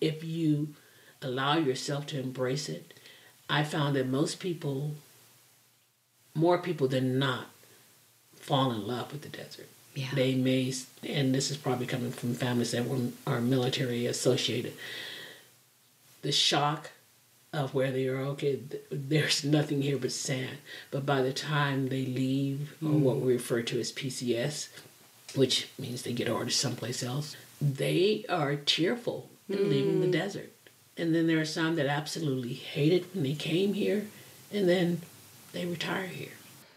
if you allow yourself to embrace it, I found that more people than not, fall in love with the desert. Yeah. They may, and this is probably coming from families that are military associated, the shock of where they are, okay, there's nothing here but sand. But by the time they leave, or what we refer to as PCS, which means they get orders someplace else, they are tearful in leaving the desert. And then there are some that absolutely hate it when they came here, and then they retire here.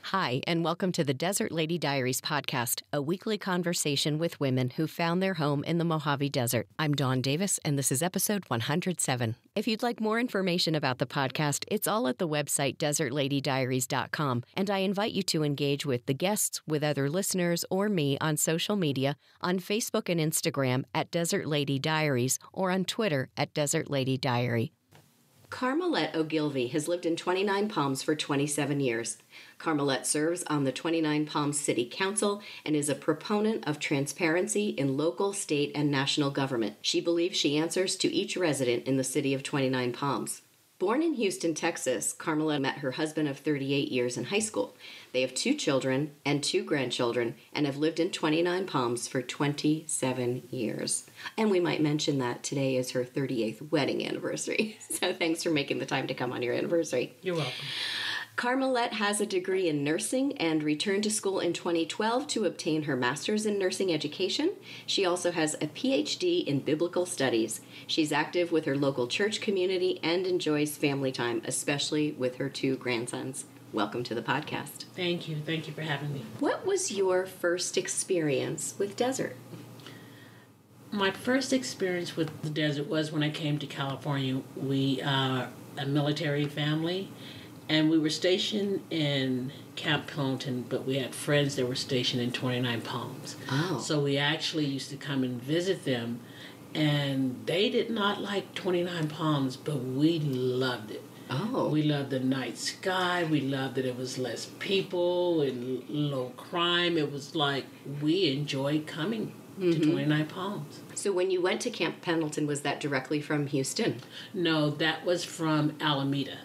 Hi, and welcome to the Desert Lady Diaries podcast, a weekly conversation with women who found their home in the Mojave Desert. I'm Dawn Davis, and this is episode 107. If you'd like more information about the podcast, it's all at the website desertladydiaries.com, and I invite you to engage with the guests, with other listeners, or me on social media, on Facebook and Instagram at Desert Lady Diaries, or on Twitter at Desert Lady Diary. Karmolette O'Gilvie has lived in 29 Palms for 27 years. Karmolette serves on the 29 Palms City Council and is a proponent of transparency in local, state, and national government. She believes she answers to each resident in the city of 29 Palms. Born in Houston, Texas, Karmolette met her husband of 38 years in high school. They have 2 children and 2 grandchildren and have lived in 29 Palms for 27 years. And we might mention that today is her 38th wedding anniversary. So thanks for making the time to come on your anniversary. You're welcome. Karmolette has a degree in nursing and returned to school in 2012 to obtain her master's in nursing education. She also has a PhD in biblical studies. She's active with her local church community and enjoys family time, especially with her 2 grandsons. Welcome to the podcast. Thank you. Thank you for having me. What was your first experience with desert? My first experience with the desert was when I came to California. We are a military family, and we were stationed in Camp Pendleton, but we had friends that were stationed in 29 Palms. Oh. So we actually used to come and visit them, and they did not like 29 Palms, but we loved it. Oh. We loved the night sky. We loved that it was less people and low crime. It was like we enjoyed coming to 29 Palms. So when you went to Camp Pendleton, was that directly from Houston? No, that was from Alameda.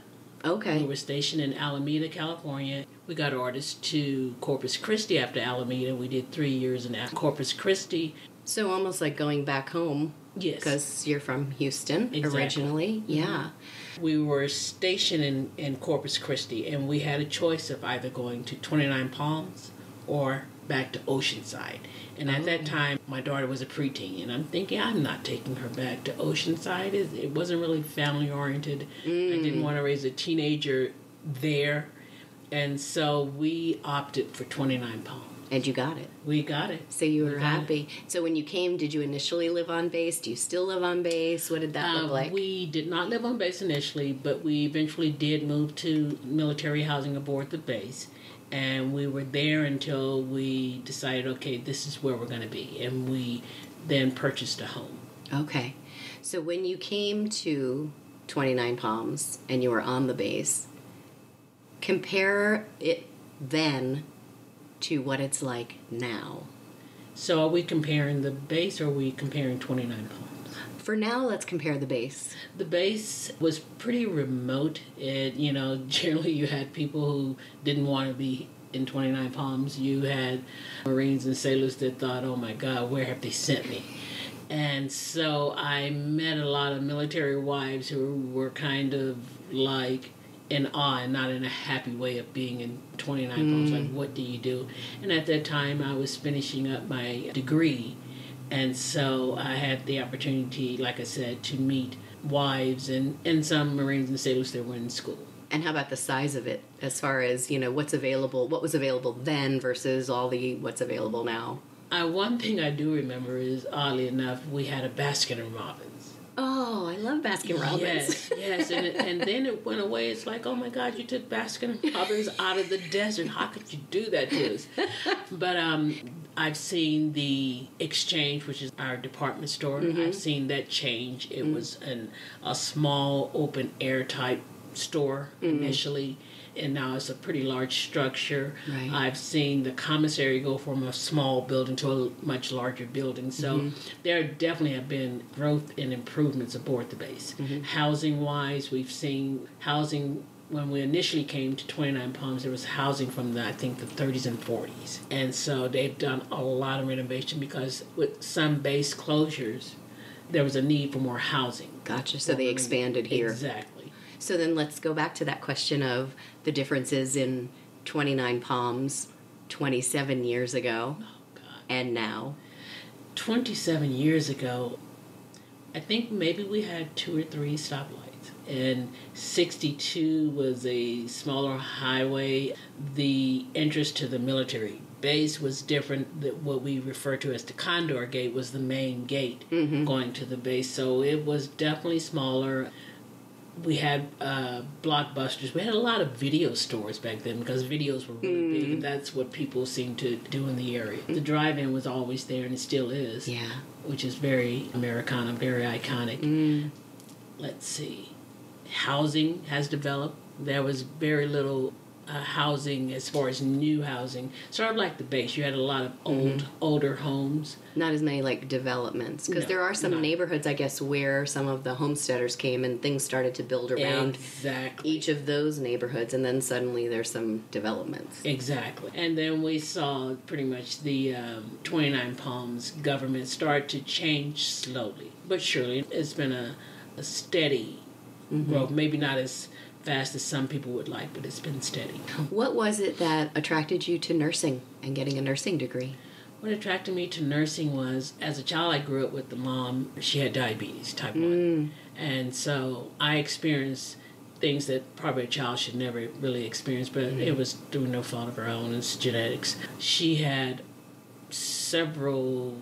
Okay. We were stationed in Alameda, California. We got orders to Corpus Christi after Alameda. We did 3 years in Corpus Christi. So almost like going back home. Yes. Because you're from Houston originally. Mm-hmm. Yeah. We were stationed in Corpus Christi, and we had a choice of either going to 29 Palms or back to Oceanside. And at that time, my daughter was a preteen, and I'm thinking, I'm not taking her back to Oceanside. It wasn't really family-oriented. I didn't want to raise a teenager there. And so we opted for 29 Palms. And you got it. We got it. So you were happy. So when you came, did you initially live on base? Do you still live on base? What did that look like? We did not live on base initially, but we eventually did move to military housing aboard the base. And we were there until we decided, okay, this is where we're going to be. And we then purchased a home. Okay. So when you came to 29 Palms and you were on the base, compare it then to what it's like now. So are we comparing the base, or are we comparing 29 Palms? For now, let's compare the base. The base was pretty remote. Generally you had people who didn't want to be in 29 Palms. You had Marines and sailors that thought, oh my God, where have they sent me? And so I met a lot of military wives who were kind of like in awe, and not in a happy way, of being in 29 Palms. Like, what do you do? And at that time, I was finishing up my degree. And so I had the opportunity, like I said, to meet wives and some Marines and sailors that were in school. And how about the size of it, as far as, what's available, what was available then versus what's available now? One thing I do remember is, oddly enough, we had a Baskin-Robbins. Oh, I love Baskin-Robbins. Yes, and then it went away. It's like, oh my God, you took Baskin-Robbins out of the desert. How could you do that to us? But I've seen the Exchange, which is our department store. I've seen that change. It was a small, open-air type store initially. and now it's a pretty large structure. Right. I've seen the commissary go from a small building to a much larger building. So there definitely have been growth and improvements aboard the base. Housing-wise, we've seen housing. When we initially came to 29 Palms, there was housing from I think the 30s and 40s. And so they've done a lot of renovation because with some base closures, there was a need for more housing. Gotcha. So they expanded here. Exactly. So then let's go back to that question of the differences in 29 Palms 27 years ago and now. 27 years ago, I think maybe we had 2 or 3 stoplights. And 62 was a smaller highway. The entrance to the military base was different. What we refer to as the Condor Gate was the main gate going to the base. So it was definitely smaller. We had Blockbusters. We had a lot of video stores back then because videos were really big. And that's what people seemed to do in the area. The drive-in was always there, and it still is. Yeah. Which is very Americana, very iconic. Let's see. Housing has developed. There was very little housing as far as new housing. Sort of like the base. You had a lot of older homes. Not as many like developments. Because there are some neighborhoods, I guess, where some of the homesteaders came and things started to build around each of those neighborhoods. And then suddenly there's some developments. Exactly. And then we saw pretty much the 29 Palms government start to change slowly. But surely it's been a steady growth, maybe not as fast as some people would like, but it's been steady. What was it that attracted you to nursing and getting a nursing degree? What attracted me to nursing was, as a child, I grew up with the mom. She had diabetes, type 1. And so I experienced things that probably a child should never really experience, but it was through no fault of her own. It's genetics. She had several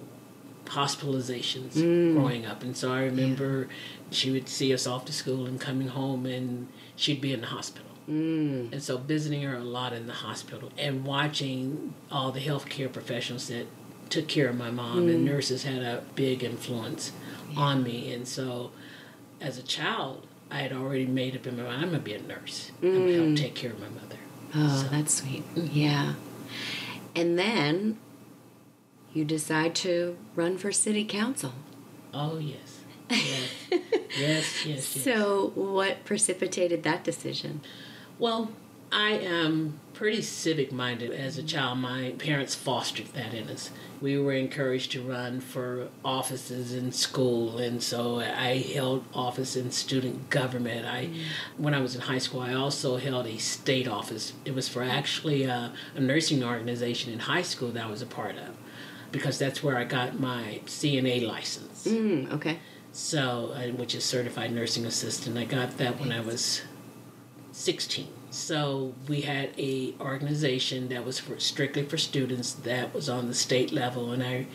hospitalizations growing up, and so I remember she would see us off to school and coming home, and she'd be in the hospital. And so visiting her a lot in the hospital and watching all the healthcare professionals that took care of my mom and nurses had a big influence on me. And so as a child, I had already made up in my mind, I'm going to be a nurse. I'm going to help take care of my mother. Oh, that's sweet. Yeah. And then you decide to run for city council. Oh, yes. Yes. So what precipitated that decision? Well, I am pretty civic-minded. As a child, my parents fostered that in us. We were encouraged to run for offices in school, and so I held office in student government. When I was in high school, I also held a state office. It was for actually a nursing organization in high school that I was a part of, because that's where I got my CNA license. Okay. So, which is Certified Nursing Assistant. I got that when I was 16. So we had a organization that was strictly for students that was on the state level, and I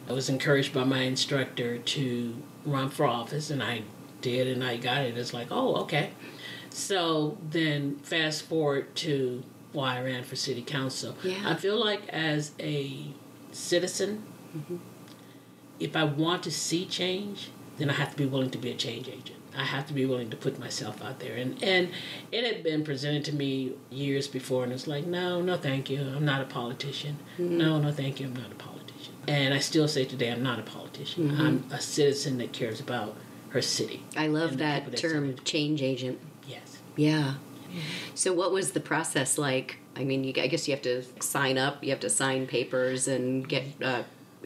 was encouraged by my instructor to run for office, and I did, and I got it. It's like, oh, okay. So then fast forward to why I ran for city council. Yeah. I feel like as a citizen, if I want to see change, then I have to be willing to be a change agent. I have to be willing to put myself out there. And it had been presented to me years before, and it's like, no, thank you. I'm not a politician. No, thank you. I'm not a politician. And I still say today, I'm not a politician. I'm a citizen that cares about her city. I love that term, change agent. Yes. Yeah. So what was the process like? I mean, I guess you have to sign up, you have to sign papers and get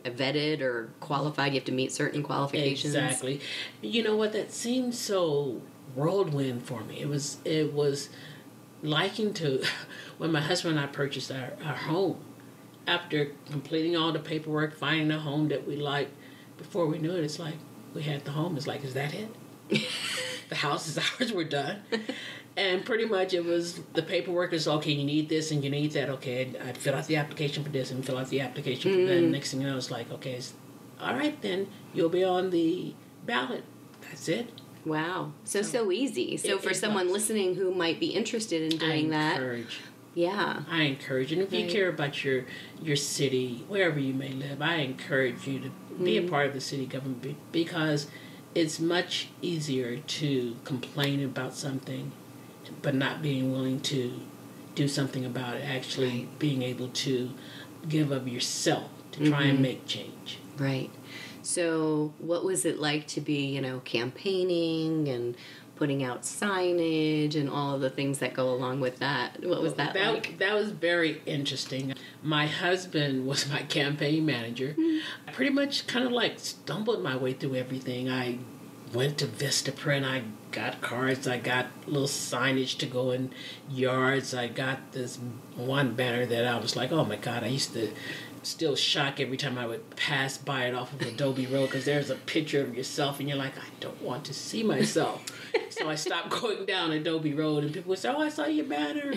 vetted or qualified. You have to meet certain qualifications. Exactly. You know what? That seemed so whirlwind for me. It was liking to when my husband and I purchased our home. After completing all the paperwork, finding a home that we liked, before we knew it, it's like we had the home. It's like, is that it? The house is ours. We're done. And pretty much it was, the paperwork is, okay, you need this and you need that. Okay, I'd fill out the application for this and fill out the application for that. And next thing you know, it's like, okay, all right, then you'll be on the ballot. That's it. Wow. So easy. So for someone listening who might be interested in doing that. I encourage. And if you care about your city, wherever you may live, I encourage you to be a part of the city government, because it's much easier to complain about something but not being willing to do something about it, actually being able to give of yourself to try and make change. Right. So what was it like to be, campaigning and putting out signage and all of the things that go along with that? What was that like? That was very interesting. My husband was my campaign manager. I pretty much kind of like stumbled my way through everything. I went to Vistaprint. I got cards. I got little signage to go in yards. I got this one banner that I was like, oh my God, I used to still shock every time I would pass by it off of Adobe Road, because there's a picture of yourself and you're like, I don't want to see myself. So I stopped going down Adobe Road and people would say, oh, I saw your banner.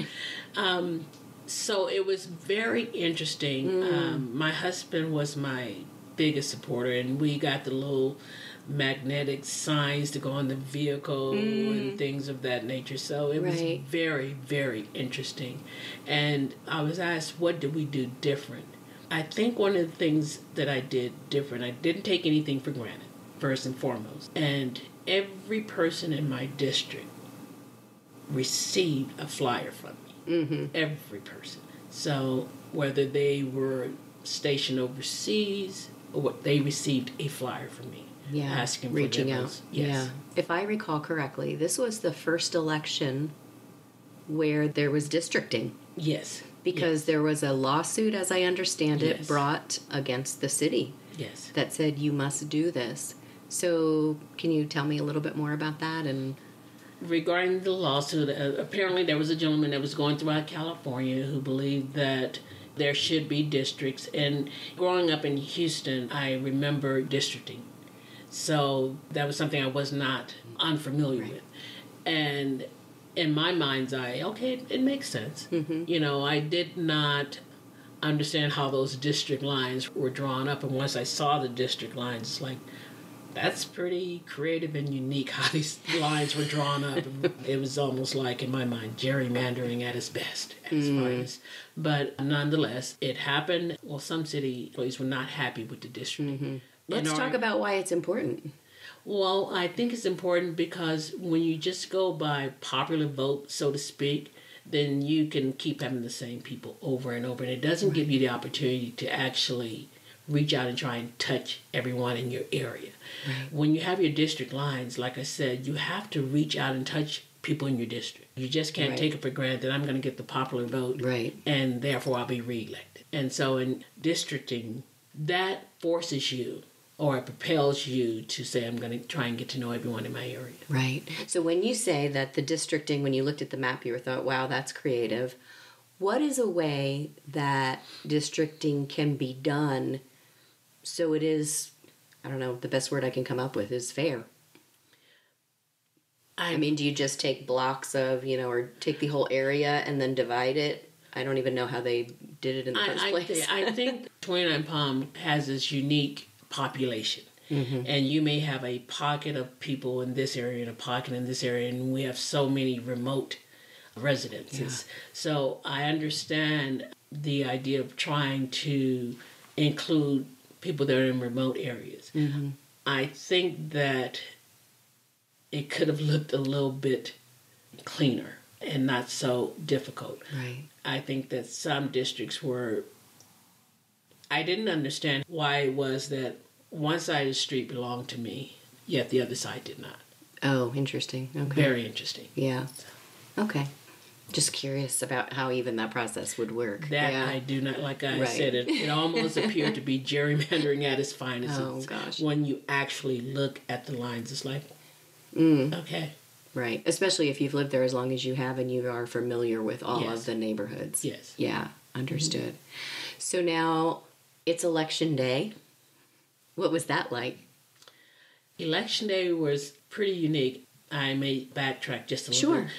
So it was very interesting. My husband was my biggest supporter, and we got the little magnetic signs to go on the vehicle and things of that nature. So it was very, very interesting. And I was asked, what did we do different? I think one of the things that I did different, I didn't take anything for granted, first and foremost. And every person in my district received a flyer from me. Every person. So whether they were stationed overseas or what, they received a flyer from me. Asking reaching for out. Yes. Yeah. If I recall correctly, this was the first election where there was districting. Yes. Because there was a lawsuit, as I understand it, brought against the city. Yes. That said you must do this. So can you tell me a little bit more about that? And regarding the lawsuit, apparently there was a gentleman that was going throughout California who believed that there should be districts. And growing up in Houston, I remember districting. So that was something I was not unfamiliar with. And in my mind's eye, okay, it makes sense. I did not understand how those district lines were drawn up. And once I saw the district lines, it's like, that's pretty creative and unique how these lines were drawn up. It was almost like, in my mind, gerrymandering at its best, at its finest. But nonetheless, it happened. Well, some city employees were not happy with the district. Let's talk about why it's important. Well, I think it's important because when you just go by popular vote, so to speak, then you can keep having the same people over and over. And it doesn't give you the opportunity to actually reach out and try and touch everyone in your area. When you have your district lines, like I said, you have to reach out and touch people in your district. You just can't take it for granted that I'm going to get the popular vote and therefore I'll be reelected. And so in districting, that forces you, or it propels you to say, I'm going to try and get to know everyone in my area. Right. So when you say that the districting, when you looked at the map, you thought, wow, that's creative. What is a way that districting can be done so it is, I don't know, the best word I can come up with is fair? I mean, do you just take blocks of, or take the whole area and then divide it? I don't even know how they did it in the first place. I think 29 Palm has this unique population. And you may have a pocket of people in this area and a pocket in this area, and we have so many remote residences. So I understand the idea of trying to include people that are in remote areas. I think that it could have looked a little bit cleaner and not so difficult. I think that some districts were, I didn't understand why it was that one side of the street belonged to me, yet the other side did not. Oh, interesting. Okay. Very interesting. Yeah. Okay. Just curious about how even that process would work. That I do not, like I said, it almost appeared to be gerrymandering at its finest. Oh, gosh. When you actually look at the lines, it's like, okay. Right. Especially if you've lived there as long as you have and you are familiar with all of the neighborhoods. Yes. Yeah. Understood. So now it's election day. What was that like? Election day was pretty unique. I may backtrack just a little bit.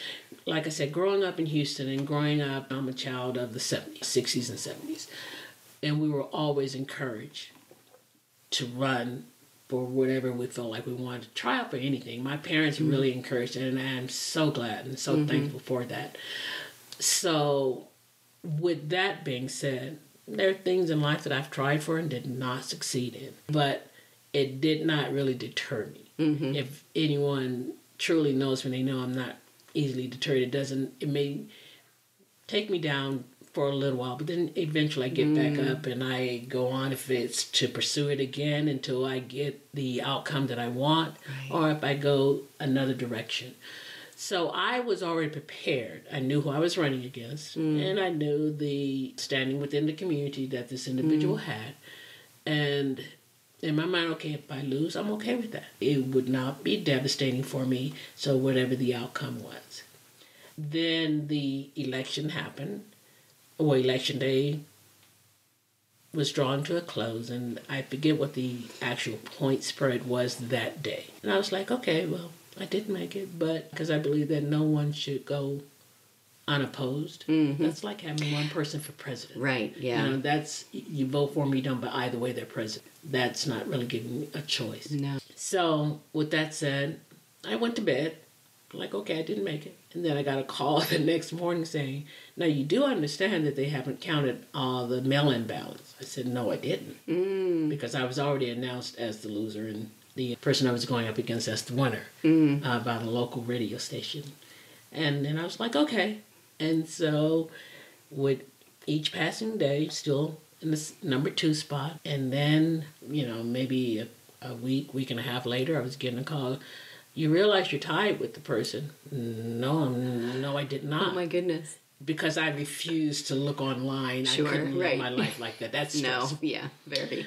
Like I said, growing up in Houston and growing up, I'm a child of the 70s, 60s and 70s. And we were always encouraged to run for whatever we felt like we wanted to try out for anything. My parents really encouraged it, and I'm so glad and so thankful for that. So with that being said, there are things in life that I've tried for and did not succeed in. But it did not really deter me. If anyone truly knows me, they know I'm not easily deterred. It take me down for a little while, but then eventually I get back up and I go on if it's to pursue it again until I get the outcome that I want, or if I go another direction. So I was already prepared. I knew who I was running against, and I knew the standing within the community that this individual had. And in my mind, okay, if I lose, I'm okay with that. It would not be devastating for me, so whatever the outcome was. Then the election happened. Well, election day was drawn to a close, and I forget what the actual point spread was that day. And I was like, okay, well, I did make it, but because I believe that no one should go unopposed. That's like having one person for president. Right, yeah. You know, that's, you vote for them, you don't, but either way they're president. That's not really giving me a choice. No. So, with that said, I went to bed. Like, okay, I didn't make it. And then I got a call the next morning saying, now you do understand that they haven't counted all the mail-in ballots. I said, no, I didn't. Because I was already announced as the loser and the person I was going up against as the winner by the local radio station. And then I was like, okay. And so with each passing day, still in the number 2 spot. And then, you know, maybe a week and a half later, I was getting a call. You realize you're tied with the person. No, I did not. Oh, my goodness. Because I refused to look online. Sure, I couldn't live my life like that. That's stressful. No, yeah, very.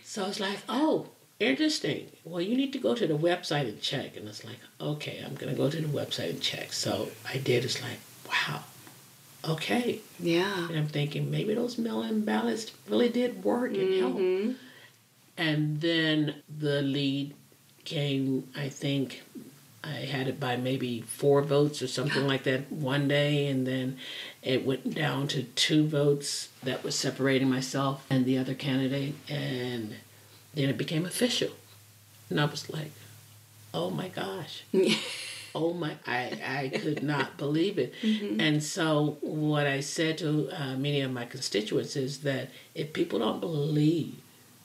So I was like, oh, interesting. Well, you need to go to the website and check. And it's like, okay, I'm going to go to the website and check. So I did. It's like, wow, okay. Yeah. And I'm thinking, maybe those mail-in ballots really did work and help. And then the lead came, I think I had it by maybe 4 votes or something like that one day, and then it went down to 2 votes that was separating myself and the other candidate, and then it became official. And I was like, oh my gosh. I could not believe it. And so what I said to many of my constituents is that if people don't believe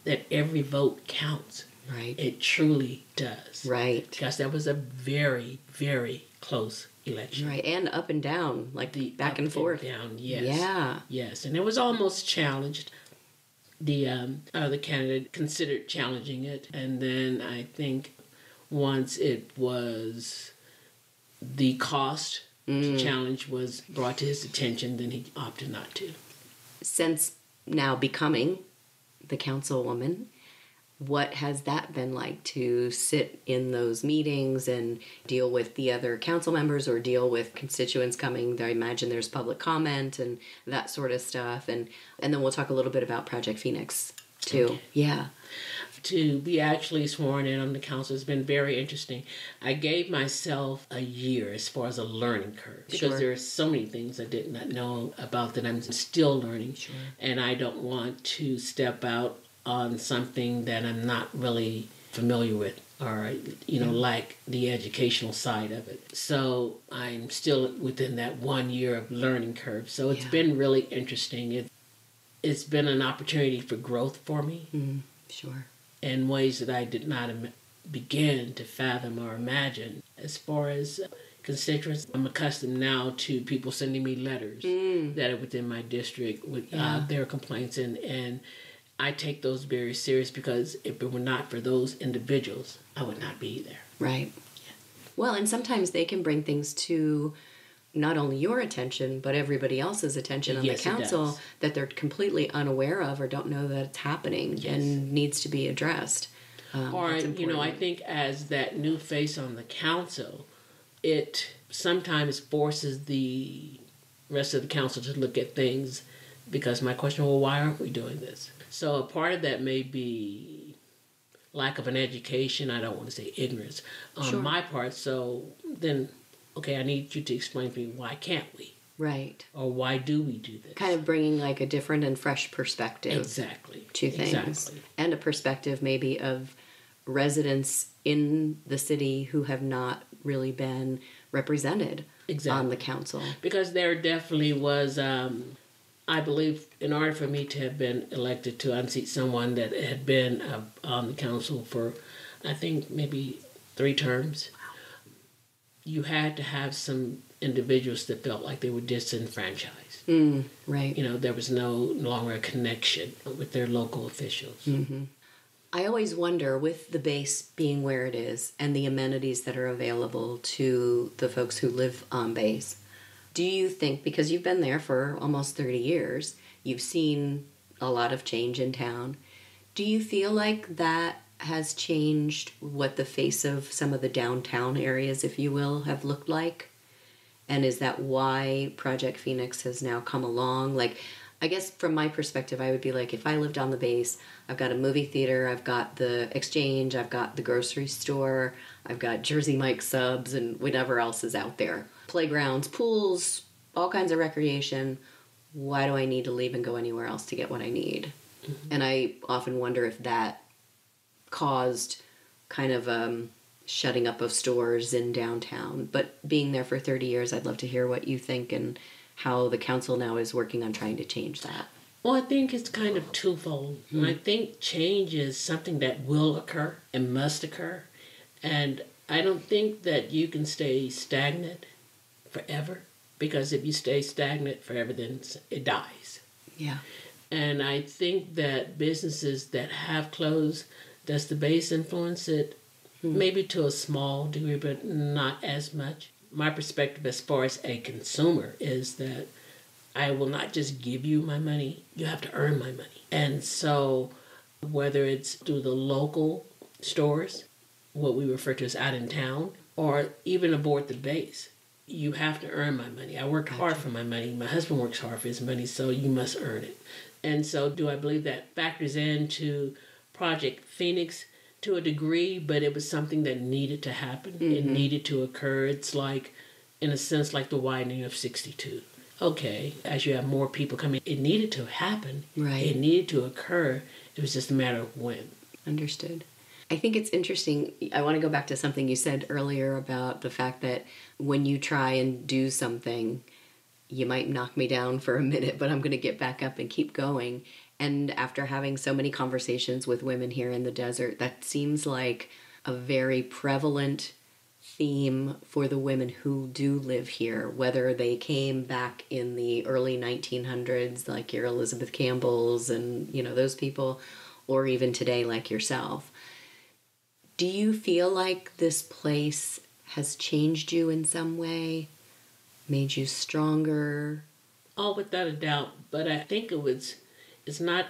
that every vote counts, right, it truly does. Right. Because that was a very, very close election. Right, and up and down, like the back and forth. Down, yes. Yeah. Yes, and it was almost challenged. The other candidate considered challenging it, and then I think once it was the cost challenge was brought to his attention, then he opted not to. Since now becoming the councilwoman, what has that been like to sit in those meetings and deal with the other council members or deal with constituents coming? I imagine there's public comment and that sort of stuff. And then we'll talk a little bit about Project Phoenix too. Okay. Yeah. To be actually sworn in on the council has been very interesting. I gave myself a year as far as a learning curve because there are so many things I did not know about that I'm still learning. Sure. And I don't want to step out on something that I'm not really familiar with, or, you know, like the educational side of it. So I'm still within that 1 year of learning curve. So it's been really interesting. It's been an opportunity for growth for me. Sure. In ways that I did not begin to fathom or imagine. As far as constituents, I'm accustomed now to people sending me letters that are within my district with their complaints, and I take those very serious because if it were not for those individuals, I would not be there. Right. Yeah. Well, and sometimes they can bring things to not only your attention, but everybody else's attention on the council that they're completely unaware of or don't know that it's happening and needs to be addressed. Or, you know, I think as that new face on the council, it sometimes forces the rest of the council to look at things because my question, well, why aren't we doing this? So a part of that may be lack of an education. I don't want to say ignorance on my part. So then, okay, I need you to explain to me, why can't we? Right. Or why do we do this? Kind of bringing like a different and fresh perspective. Exactly. To things. Exactly. And a perspective maybe of residents in the city who have not really been represented on the council. Because there definitely was, I believe, in order for me to have been elected to unseat someone that had been on the council for, I think, maybe 3 terms, you had to have some individuals that felt like they were disenfranchised. Right. There was no longer a connection with their local officials. Mm-hmm. I always wonder, with the base being where it is and the amenities that are available to the folks who live on base, do you think, because you've been there for almost 30 years, you've seen a lot of change in town, do you feel like that has changed what the face of some of the downtown areas, if you will, have looked like? And is that why Project Phoenix has now come along? Like, I guess from my perspective, I would be like, if I lived on the base, I've got a movie theater, I've got the exchange, I've got the grocery store, I've got Jersey Mike subs and whatever else is out there. Playgrounds, pools, all kinds of recreation. Why do I need to leave and go anywhere else to get what I need? Mm-hmm. And I often wonder if that caused kind of shutting up of stores in downtown. But being there for 30 years, I'd love to hear what you think and how the council now is working on trying to change that. Well, I think it's kind of twofold. Mm-hmm. I think change is something that will occur and must occur. And I don't think that you can stay stagnant forever, because if you stay stagnant forever, then it dies. Yeah. And I think that businesses that have closed, does the base influence it? Maybe to a small degree, but not as much. My perspective as far as a consumer is that I will not just give you my money, you have to earn my money. And so whether it's through the local stores, what we refer to as out in town, or even aboard the base, you have to earn my money. I worked hard for my money. My husband works hard for his money, so you must earn it. And so do I believe that factors into Project Phoenix? To a degree, but it was something that needed to happen. Mm-hmm. It needed to occur. It's like, in a sense, like the widening of 62. Okay, as you have more people coming, it needed to happen. Right. It needed to occur. It was just a matter of when. Understood. I think it's interesting. I want to go back to something you said earlier about the fact that when you try and do something, you might knock me down for a minute, but I'm going to get back up and keep going. And after having so many conversations with women here in the desert, that seems like a very prevalent theme for the women who do live here, whether they came back in the early 1900s, like your Elizabeth Campbells and, those people, or even today, like yourself. Do you feel like this place has changed you in some way, made you stronger? Oh, without a doubt. But I think it's not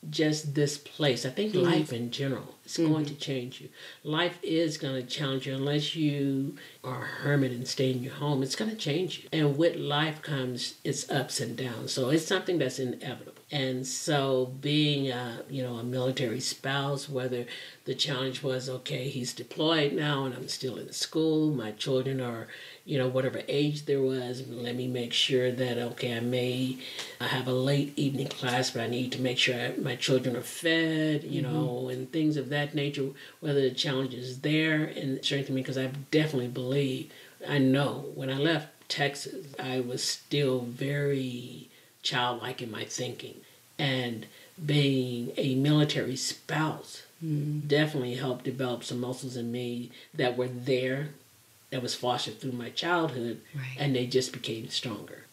just this place. I think life in general is going to change you. Life is going to challenge you unless you are a hermit and stay in your home. It's going to change you. And with life comes its ups and downs. So it's something that's inevitable. And so being a military spouse, whether the challenge was, okay, he's deployed now and I'm still in school, my children are, whatever age there was, let me make sure that, okay, I have a late evening class, but I need to make sure my children are fed, and things of that nature, whether the challenge is there and strengthen me, because I definitely I know when I left Texas, I was still very childlike in my thinking. And being a military spouse definitely helped develop some muscles in me that were there, that was fostered through my childhood, and they just became stronger.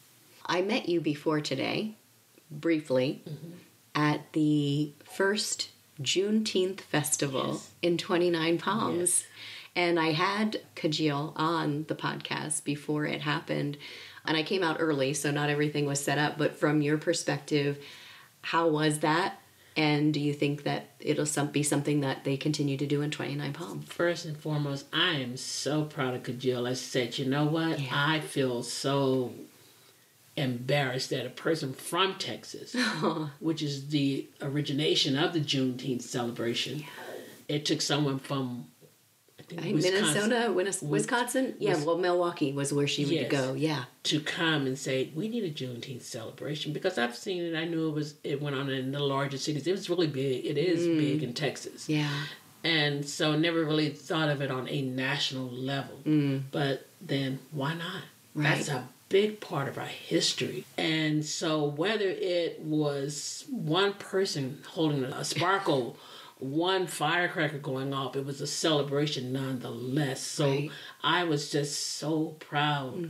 I met you before today, briefly, at the first Juneteenth festival in 29 Palms. Yes. And I had Kajil on the podcast before it happened. And I came out early, so not everything was set up. But from your perspective, how was that? And do you think that it'll be something that they continue to do in 29 Palms? First and foremost, I am so proud of Kajil. I said, you know what? Yeah. I feel so embarrassed that a person from Texas, which is the origination of the Juneteenth celebration, it took someone from Minnesota, Wisconsin? Yeah, Milwaukee was where she would go, yeah. To come and say, we need a Juneteenth celebration, because I've seen it, I knew it went on in the larger cities. It was really big. It is big in Texas. Yeah. And so never really thought of it on a national level. But then, why not? Right. That's a big part of our history. And so whether it was one person holding a sparkle one firecracker going off. It was a celebration nonetheless. So I was just so proud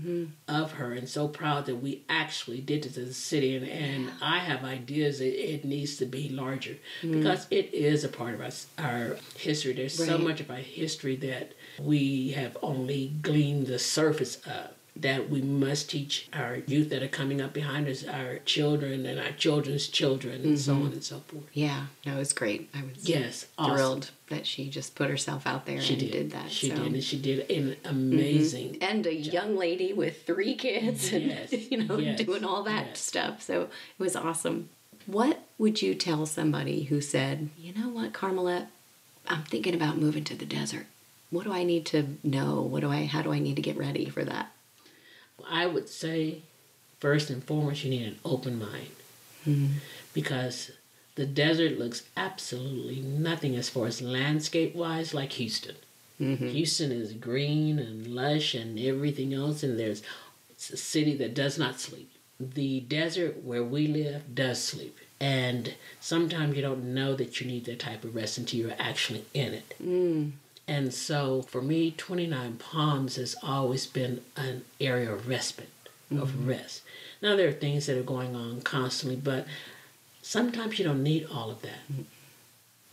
of her and so proud that we actually did this as a city. And I have ideas that it needs to be larger because it is a part of our history. There's so much of our history that we have only gleaned the surface of, that we must teach our youth that are coming up behind us, our children and our children's children, and so on and so forth. Yeah, no, it was great. I was thrilled that she just put herself out there and did that. She did, and she did an amazing And a young lady with 3 kids and, doing all that stuff. So it was awesome. What would you tell somebody who said, you know what, Karmolette, I'm thinking about moving to the desert. What do I need to know? How do I need to get ready for that? I would say, first and foremost, you need an open mind. Because the desert looks absolutely nothing as far as landscape-wise like Houston. Houston is green and lush and everything else, and it's a city that does not sleep. The desert where we live does sleep. And sometimes you don't know that you need that type of rest until you're actually in it. And so, for me, 29 Palms has always been an area of respite, of rest. Now, there are things that are going on constantly, but sometimes you don't need all of that.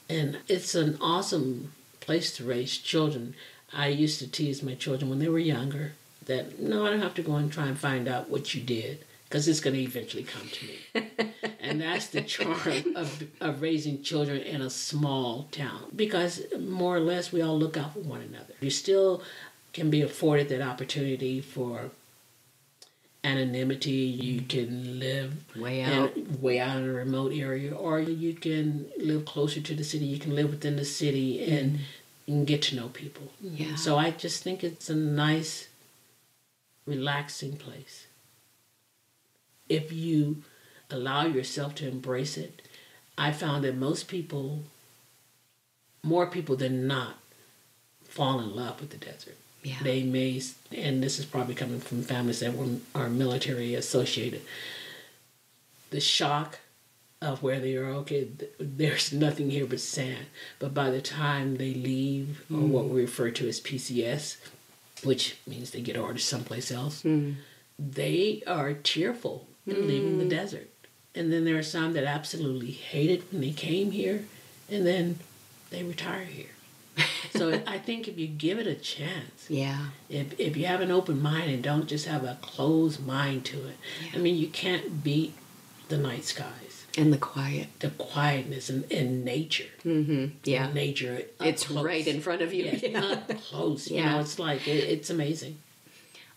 And it's an awesome place to raise children. I used to tease my children when they were younger that, no, I don't have to go and try and find out what you did, because it's going to eventually come to me. And that's the charm of raising children in a small town. Because more or less, we all look out for one another. You still can be afforded that opportunity for anonymity. You can live way out in a remote area, or you can live closer to the city. You can live within the city and get to know people. Yeah. So I just think it's a nice, relaxing place. If you allow yourself to embrace it, I found that more people than not, fall in love with the desert. Yeah. They may, and this is probably coming from families that are military associated, the shock of where they are, okay, there's nothing here but sand. But by the time they leave, or what we refer to as PCS, which means they get orders someplace else, they are tearful in leaving the desert. And then there are some that absolutely hate it when they came here, and then they retire here. So I think if you give it a chance, if you have an open mind and don't just have a closed mind to it, I mean, you can't beat the night skies. And the quietness and nature. Nature. It's close. Right in front of you. Up close. You know, it's like, it's amazing.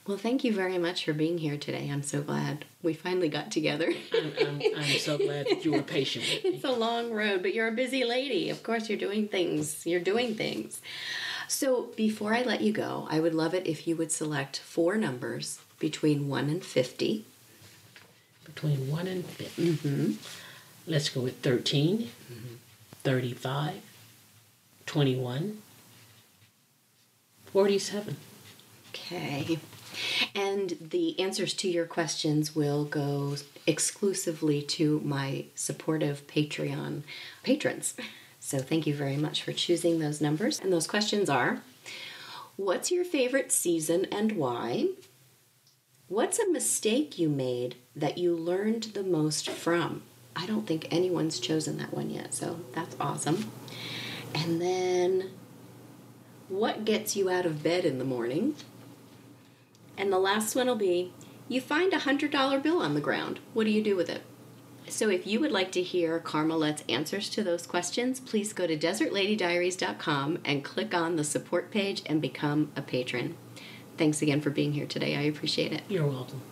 Well, thank you very much for being here today. I'm so glad we finally got together. I'm so glad that you were patient with me. It's a long road, but you're a busy lady. Of course, you're doing things. So before I let you go, I would love it if you would select 4 numbers between 1 and 50. Between 1 and 50. Let's go with 13, 35, 21, 47. Okay. And the answers to your questions will go exclusively to my supportive Patreon patrons. So thank you very much for choosing those numbers. And those questions are, what's your favorite season and why? What's a mistake you made that you learned the most from? I don't think anyone's chosen that one yet, so that's awesome. And then, what gets you out of bed in the morning? And the last one will be, you find a $100 bill on the ground. What do you do with it? So if you would like to hear Karmolette's answers to those questions, please go to desertladydiaries.com and click on the support page and become a patron. Thanks again for being here today. I appreciate it. You're welcome.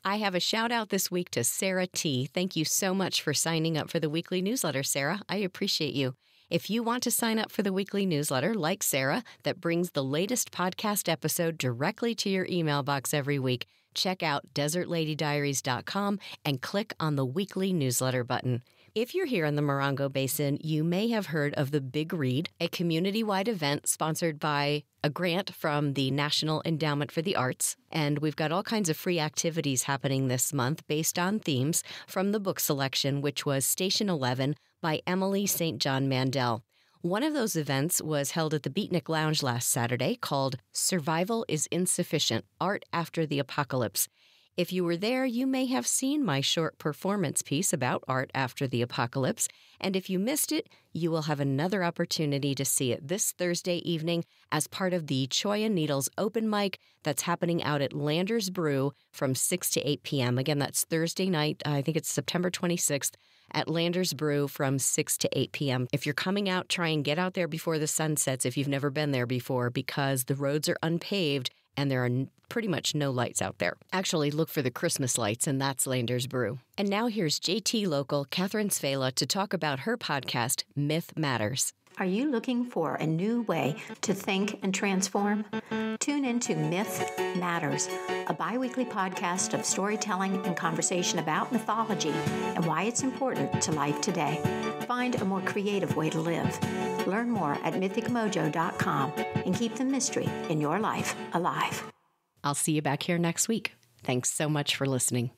I have a shout out this week to Sarah T. Thank you so much for signing up for the weekly newsletter, Sarah. I appreciate you. If you want to sign up for the weekly newsletter, like Sarah, that brings the latest podcast episode directly to your email box every week, check out desertladydiaries.com and click on the weekly newsletter button. If you're here in the Morongo Basin, you may have heard of the Big Read, a community-wide event sponsored by a grant from the National Endowment for the Arts. And we've got all kinds of free activities happening this month based on themes from the book selection, which was Station 11 by Emily St. John Mandel. One of those events was held at the Beatnik Lounge last Saturday called Survival is Insufficient, Art After the Apocalypse. If you were there, you may have seen my short performance piece about art after the apocalypse, and if you missed it, you will have another opportunity to see it this Thursday evening as part of the Choya Needles open mic that's happening out at Landers Brew from 6 to 8 p.m. Again, that's Thursday night, I think it's September 26th, at Landers Brew from 6 to 8 p.m. If you're coming out, try and get out there before the sun sets if you've never been there before, because the roads are unpaved and there are pretty much no lights out there. Actually, look for the Christmas lights, and that's Landers Brew. And now here's JT local Catherine Svela to talk about her podcast, Myth Matters. Are you looking for a new way to think and transform? Tune into Myth Matters, a bi-weekly podcast of storytelling and conversation about mythology and why it's important to life today. Find a more creative way to live. Learn more at mythicmojo.com and keep the mystery in your life alive. I'll see you back here next week. Thanks so much for listening.